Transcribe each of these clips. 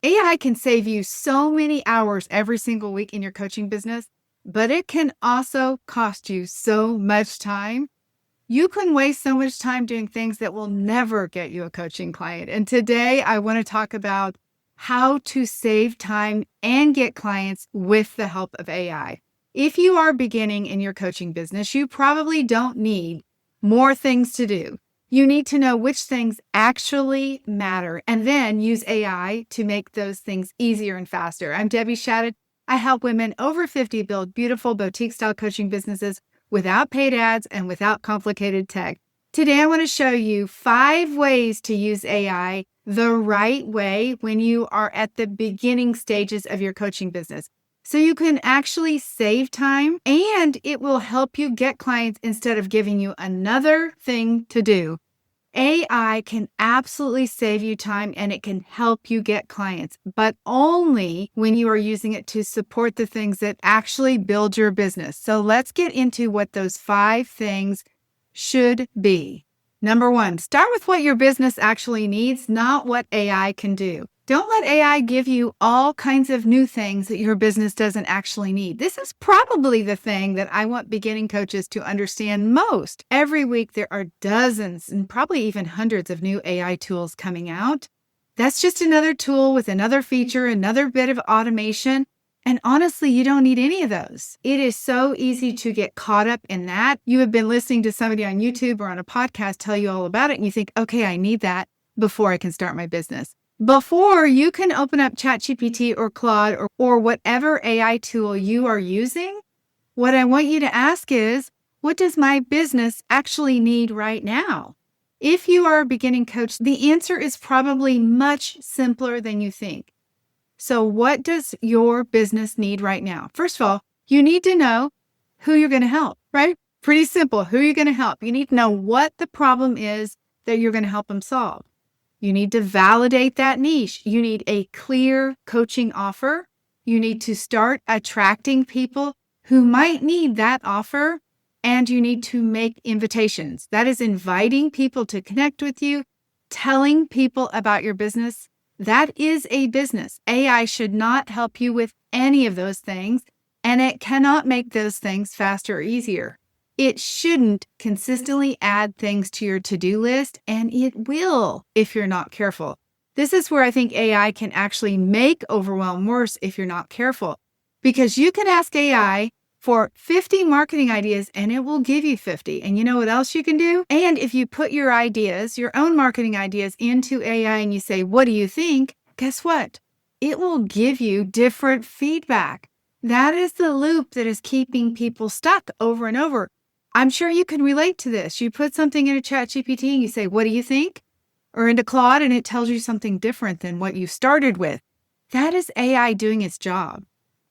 AI can save you so many hours every single week in your coaching business, but it can also cost you so much time. You can waste so much time doing things that will never get you a coaching client. And today I want to talk about how to save time and get clients with the help of AI. If you are beginning in your coaching business, you probably don't need more things to do. You need to know which things actually matter and then use AI to make those things easier and faster. I'm Debbie Shadid. I help women over 50 build beautiful boutique-style coaching businesses without paid ads and without complicated tech. Today, I want to show you 5 ways to use AI the right way when you are at the beginning stages of your coaching business. So you can actually save time and it will help you get clients instead of giving you another thing to do. AI can absolutely save you time and it can help you get clients, but only when you are using it to support the things that actually build your business. So let's get into what those 5 things should be. Number 1, start with what your business actually needs, not what AI can do. Don't let AI give you all kinds of new things that your business doesn't actually need. This is probably the thing that I want beginning coaches to understand most. Every week, there are dozens and probably even hundreds of new AI tools coming out. That's just another tool with another feature, another bit of automation. And honestly, you don't need any of those. It is so easy to get caught up in that. You have been listening to somebody on YouTube or on a podcast tell you all about it, and you think, okay, I need that before I can start my business. Before you can open up ChatGPT or Claude or whatever AI tool you are using, what I want you to ask is, what does my business actually need right now? If you are a beginning coach, the answer is probably much simpler than you think. So what does your business need right now? First of all, you need to know who you're going to help, right? Pretty simple. Who you're going to help. You need to know what the problem is that you're going to help them solve. You need to validate that niche. You need a clear coaching offer. You need to start attracting people who might need that offer. And you need to make invitations. That is inviting people to connect with you, telling people about your business. That is a business. AI should not help you with any of those things, and it cannot make those things faster or easier. It shouldn't consistently add things to your to-do list, and it will if you're not careful. This is where I think AI can actually make overwhelm worse if you're not careful, because you can ask AI for 50 marketing ideas and it will give you 50. And you know what else you can do? And if you put your ideas, your own marketing ideas into AI and you say, what do you think? Guess what? It will give you different feedback. That is the loop that is keeping people stuck over and over. I'm sure you can relate to this. You put something into ChatGPT and you say, what do you think? Or into Claude and it tells you something different than what you started with. That is AI doing its job.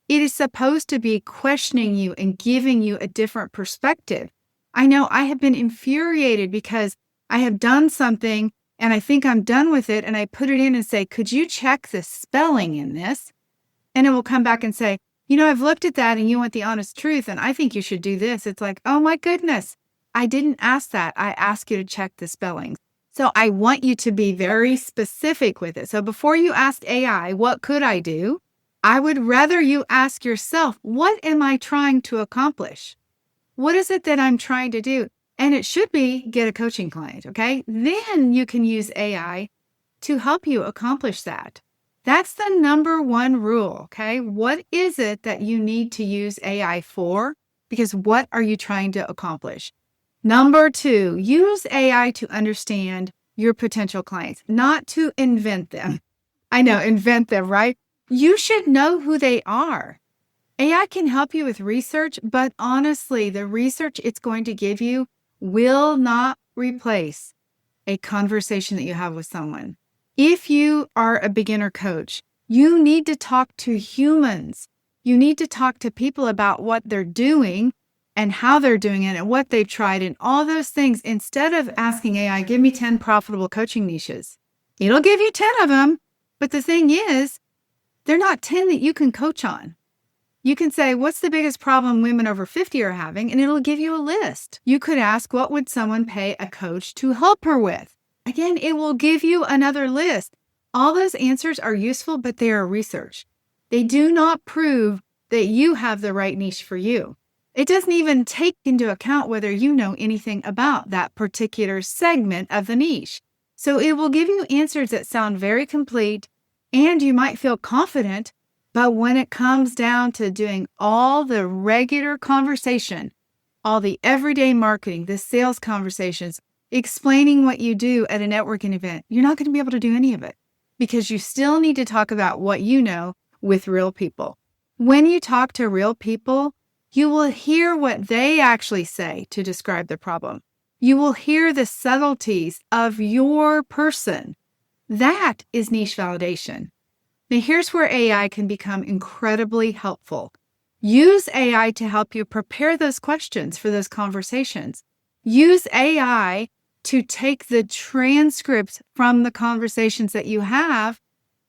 It is supposed to be questioning you and giving you a different perspective. I know I have been infuriated because I have done something and I think I'm done with it and I put it in and say, could you check the spelling in this? And it will come back and say, you know, I've looked at that and you want the honest truth and I think you should do this. It's like, oh my goodness, I didn't ask that. I asked you to check the spellings. So I want you to be very specific with it. So before you ask AI, what could I do? I would rather you ask yourself, what am I trying to accomplish? What is it that I'm trying to do? And it should be get a coaching client, okay? Then you can use AI to help you accomplish that. That's the number 1 rule, okay? What is it that you need to use AI for? Because what are you trying to accomplish? Number 2, use AI to understand your potential clients, not to invent them. I know, invent them, right? You should know who they are. AI can help you with research, but honestly, the research it's going to give you will not replace a conversation that you have with someone. If you are a beginner coach, you need to talk to humans. You need to talk to people about what they're doing and how they're doing it and what they've tried and all those things instead of asking AI, give me 10 profitable coaching niches. It'll give you 10 of them, but the thing is, they're not 10 that you can coach on. You can say, what's the biggest problem women over 50 are having? And it'll give you a list. You could ask, what would someone pay a coach to help her with? Again, it will give you another list. All those answers are useful, but they are research. They do not prove that you have the right niche for you. It doesn't even take into account whether you know anything about that particular segment of the niche. So it will give you answers that sound very complete, and you might feel confident, but when it comes down to doing all the regular conversation, all the everyday marketing, the sales conversations, explaining what you do at a networking event, you're not going to be able to do any of it because you still need to talk about what you know with real people. When you talk to real people, you will hear what they actually say to describe the problem. You will hear the subtleties of your person. That is niche validation. Now, here's where AI can become incredibly helpful. Use AI to help you prepare those questions for those conversations. Use AI to take the transcripts from the conversations that you have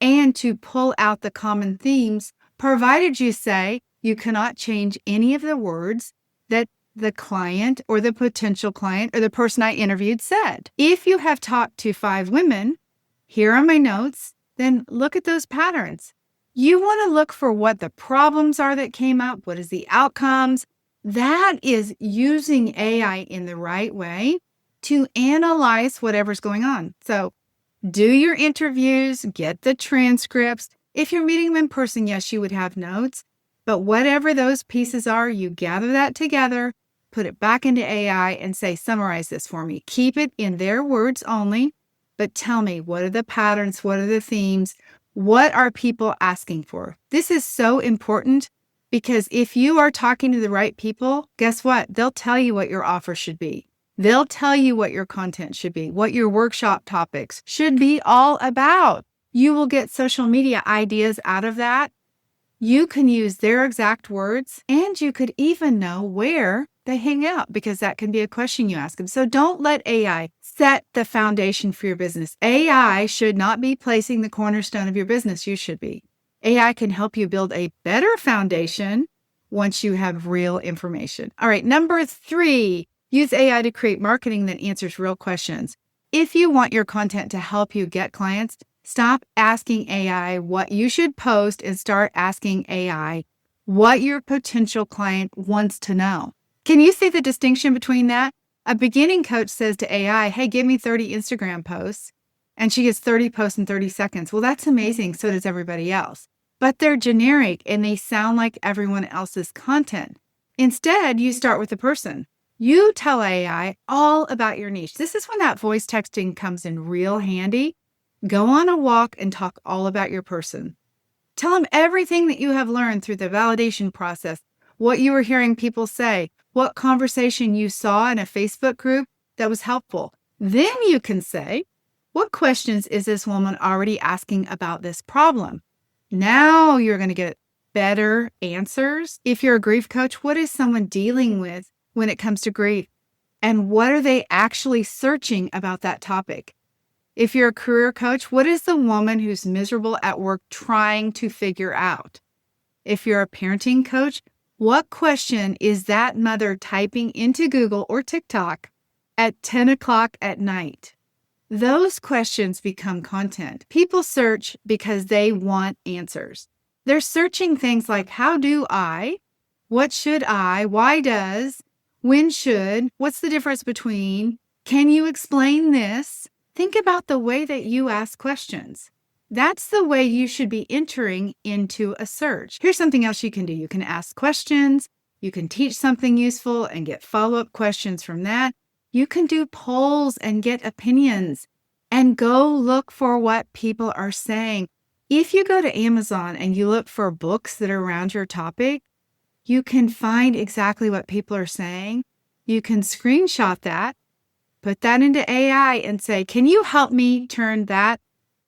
and to pull out the common themes, provided you say you cannot change any of the words that the client or the potential client or the person I interviewed said. If you have talked to 5 women, here are my notes, then look at those patterns. You want to look for what the problems are that came up, what is the outcomes. That is using AI in the right way to analyze whatever's going on. So do your interviews, get the transcripts. If you're meeting them in person, yes, you would have notes. But whatever those pieces are, you gather that together, put it back into AI and say, summarize this for me. Keep it in their words only, but tell me, what are the patterns? What are the themes? What are people asking for? This is so important because if you are talking to the right people, guess what? They'll tell you what your offer should be. They'll tell you what your content should be, what your workshop topics should be all about. You will get social media ideas out of that. You can use their exact words, and you could even know where they hang out because that can be a question you ask them. So don't let AI set the foundation for your business. AI should not be placing the cornerstone of your business. You should be. AI can help you build a better foundation once you have real information. All right, number 3, use AI to create marketing that answers real questions. If you want your content to help you get clients, stop asking AI what you should post and start asking AI what your potential client wants to know. Can you see the distinction between that? A beginning coach says to AI, hey, give me 30 Instagram posts, and she gets 30 posts in 30 seconds. Well, that's amazing. So does everybody else. But they're generic and they sound like everyone else's content. Instead, you start with the person. You tell AI all about your niche. This is when that voice texting comes in real handy. Go on a walk and talk all about your person. Tell them everything that you have learned through the validation process, what you were hearing people say, what conversation you saw in a Facebook group that was helpful. Then you can say, what questions is this woman already asking about this problem? Now you're going to get better answers. If you're a grief coach, what is someone dealing with when it comes to grief? And what are they actually searching about that topic? If you're a career coach, what is the woman who's miserable at work trying to figure out? If you're a parenting coach, what question is that mother typing into Google or TikTok at 10 o'clock at night? Those questions become content. People search because they want answers. They're searching things like, how do I? What should I? Why does? When should? What's the difference between? Can you explain this? Think about the way that you ask questions. That's the way you should be entering into a search. Here's something else you can do. You can ask questions. You can teach something useful and get follow-up questions from that. You can do polls and get opinions and go look for what people are saying. If you go to Amazon and you look for books that are around your topic, you can find exactly what people are saying. You can screenshot that, put that into AI and say, can you help me turn that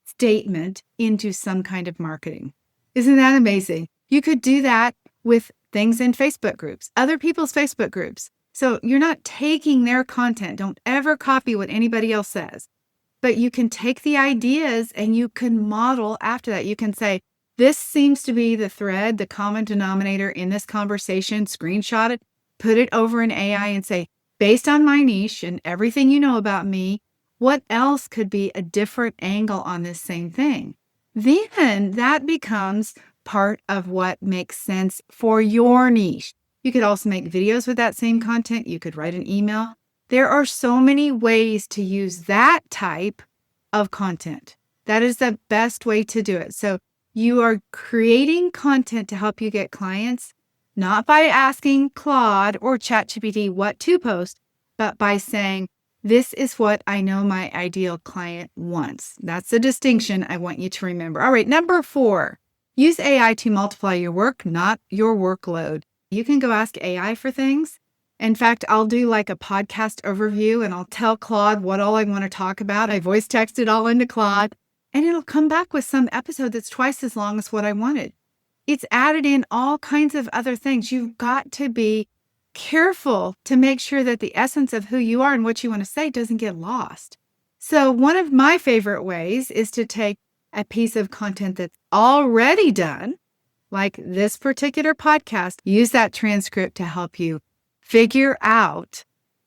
statement into some kind of marketing? Isn't that amazing? You could do that with things in Facebook groups, other people's Facebook groups. So you're not taking their content. Don't ever copy what anybody else says. But you can take the ideas and you can model after that. You can say, this seems to be the thread, the common denominator in this conversation. Screenshot it, put it over in AI and say, based on my niche and everything you know about me, What else could be a different angle on this same thing? Then that becomes part of what makes sense for your niche. You could also make videos with that same content. You could write an email. There are so many ways to use that type of content. That is the best way to do it. So you are creating content to help you get clients, not by asking Claude or ChatGPT what to post, but by saying, this is what I know my ideal client wants. That's the distinction I want you to remember. All right, number 4, use AI to multiply your work, not your workload. You can go ask AI for things. In fact, I'll do like a podcast overview and I'll tell Claude what all I want to talk about. I voice text it all into Claude and it'll come back with some episode that's twice as long as what I wanted. It's added in all kinds of other things. You've got to be careful to make sure that the essence of who you are and what you want to say doesn't get lost. So one of my favorite ways is to take a piece of content that's already done, like this particular podcast, use that transcript to help you figure out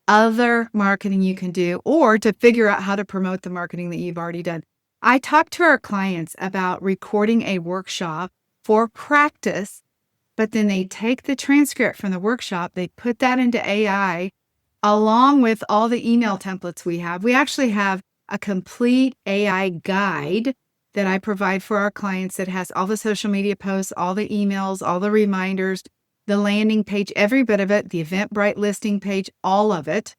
other marketing you can do or to figure out how to promote the marketing that you've already done. I talk to our clients about recording a workshop for practice, but then they take the transcript from the workshop, they put that into AI along with all the email templates we have. We actually have a complete AI guide that I provide for our clients that has all the social media posts, all the emails, all the reminders, the landing page, every bit of it, the Eventbrite listing page, all of it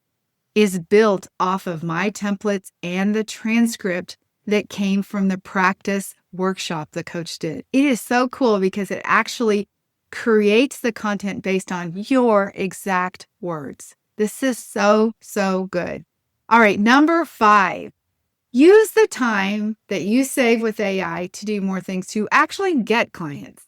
is built off of my templates and the transcript that came from the practice workshop the coach did. It is so cool because it actually creates the content based on your exact words. This is so, so good. All right, number 5, use the time that you save with AI to do more things to actually get clients.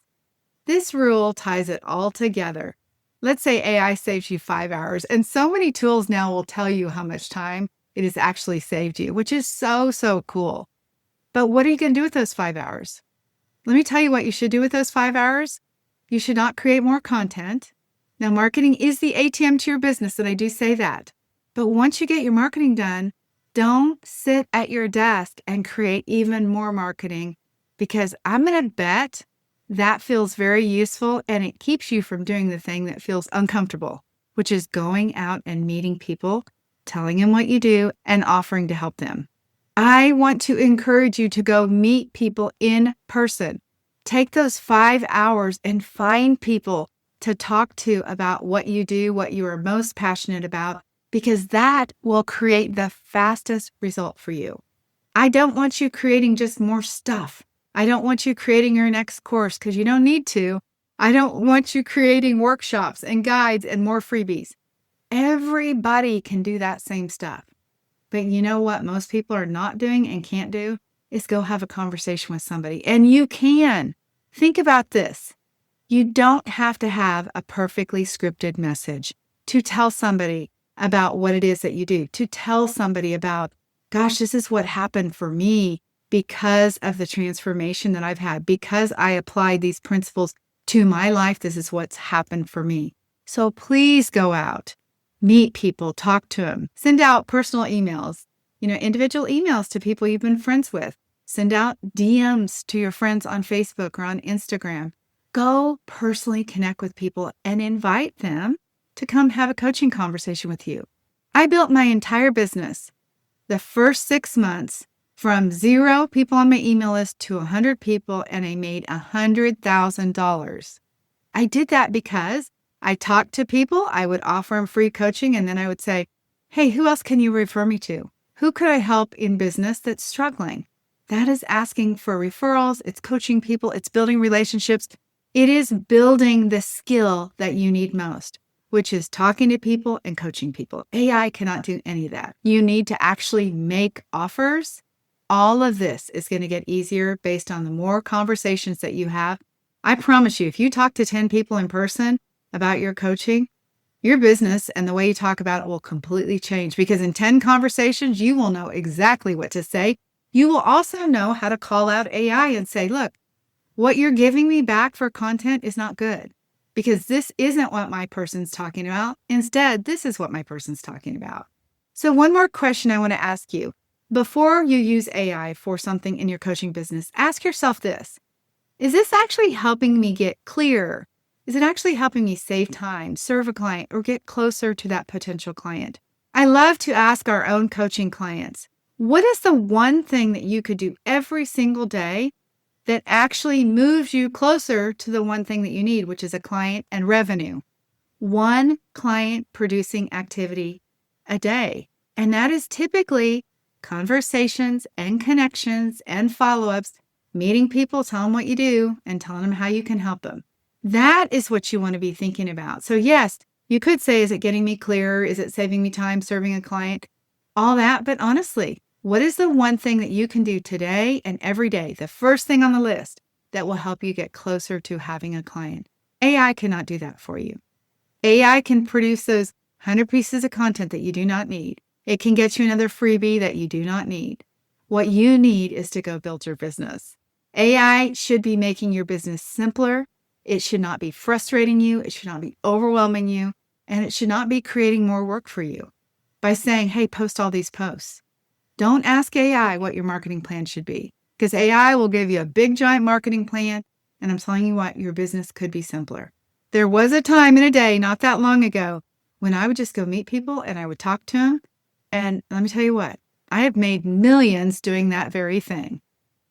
This rule ties it all together. Let's say AI saves you 5 hours, and so many tools now will tell you how much time it has actually saved you, which is so, so cool. But what are you going to do with those 5 hours? Let me tell you what you should do with those 5 hours. You should not create more content. Now, marketing is the ATM to your business, and I do say that. But once you get your marketing done, don't sit at your desk and create even more marketing, because I'm going to bet that feels very useful and it keeps you from doing the thing that feels uncomfortable, which is going out and meeting people, telling them what you do, and offering to help them. I want to encourage you to go meet people in person. Take those 5 hours and find people to talk to about what you do, what you are most passionate about, because that will create the fastest result for you. I don't want you creating just more stuff. I don't want you creating your next course because you don't need to. I don't want you creating workshops and guides and more freebies. Everybody can do that same stuff. But you know what most people are not doing and can't do is go have a conversation with somebody. And you can. Think about this. You don't have to have a perfectly scripted message to tell somebody about what it is that you do, to tell somebody about, gosh, this is what happened for me because of the transformation that I've had, because I applied these principles to my life. This is what's happened for me. So please go out, meet people, talk to them, send out personal emails, individual emails to people you've been friends with. Send out DMs to your friends on Facebook or on Instagram. Go personally connect with people and invite them to come have a coaching conversation with you. I built my entire business the first 6 months from 0 people on my email list to 100 people, and I made $100,000. I did that because I talked to people, I would offer them free coaching, and then I would say, hey, who else can you refer me to? Who could I help in business that's struggling? That is asking for referrals. It's coaching people. It's building relationships. It is building the skill that you need most, which is talking to people and coaching people. AI cannot do any of that. You need to actually make offers. All of this is going to get easier based on the more conversations that you have. I promise you, if you talk to 10 people in person about your coaching, your business and the way you talk about it will completely change, because in 10 conversations, you will know exactly what to say. You will also know how to call out AI and say, look, what you're giving me back for content is not good, because this isn't what my person's talking about. Instead, this is what my person's talking about. So one more question I want to ask you. Before you use AI for something in your coaching business, ask yourself this. Is this actually helping me get clearer? Is it actually helping me save time, serve a client, or get closer to that potential client? I love to ask our own coaching clients, what is the one thing that you could do every single day that actually moves you closer to the one thing that you need, which is a client and revenue? One client producing activity a day. And that is typically conversations and connections and follow-ups, meeting people, tell them what you do, and telling them how you can help them. That is what you want to be thinking about. So yes, you could say, is it getting me clearer? Is it saving me time serving a client? All that. But honestly, what is the one thing that you can do today and every day, the first thing on the list, that will help you get closer to having a client? AI cannot do that for you. AI can produce those 100 pieces of content that you do not need. It can get you another freebie that you do not need. What you need is to go build your business. AI should be making your business simpler. It should not be frustrating you. It should not be overwhelming you. And it should not be creating more work for you by saying, hey, post all these posts. Don't ask AI what your marketing plan should be, because AI will give you a big, giant marketing plan. And I'm telling you what, your business could be simpler. There was a time in a day, not that long ago, when I would just go meet people and I would talk to them. And let me tell you what, I have made millions doing that very thing.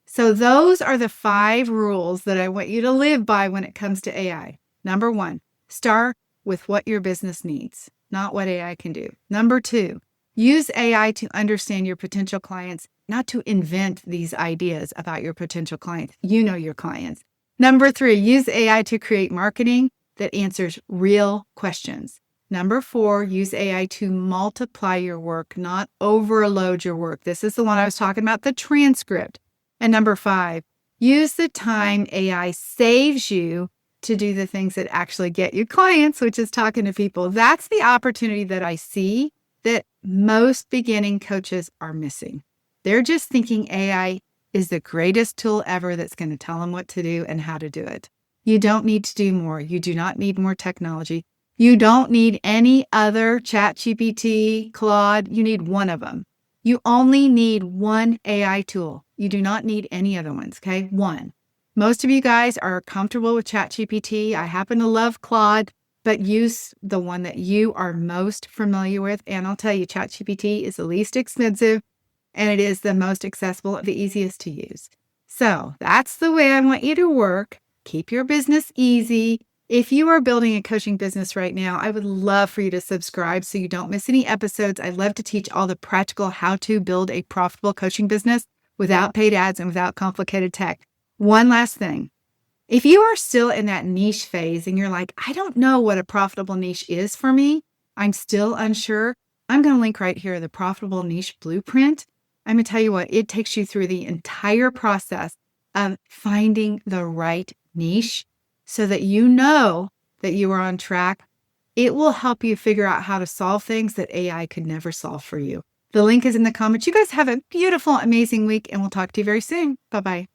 So those are the 5 rules that I want you to live by when it comes to AI. Number 1, start with what your business needs, not what AI can do. Number 2, use AI to understand your potential clients, not to invent these ideas about your potential clients. You know your clients. Number 3, use AI to create marketing that answers real questions. Number 4, use AI to multiply your work, not overload your work. This is the one I was talking about, the transcript. And number 5, use the time AI saves you to do the things that actually get you clients, which is talking to people. That's the opportunity that I see that most beginning coaches are missing. They're just thinking AI is the greatest tool ever that's going to tell them what to do and how to do it. You don't need to do more. You do not need more technology. You don't need any other ChatGPT, Claude. You need one of them. You only need one AI tool. You do not need any other ones, okay? One. Most of you guys are comfortable with ChatGPT. I happen to love Claude, but use the one that you are most familiar with. And I'll tell you, ChatGPT is the least expensive and it is the most accessible, the easiest to use. So that's the way I want you to work. Keep your business easy. If you are building a coaching business right now, I would love for you to subscribe so you don't miss any episodes. I love to teach all the practical how to build a profitable coaching business without paid ads and without complicated tech. One last thing. If you are still in that niche phase and you're like, I don't know what a profitable niche is for me, I'm still unsure, I'm going to link right here, the Profitable Niche Blueprint. I'm going to tell you what, it takes you through the entire process of finding the right niche so that you know that you are on track. It will help you figure out how to solve things that AI could never solve for you. The link is in the comments. You guys have a beautiful, amazing week, and we'll talk to you very soon. Bye-bye.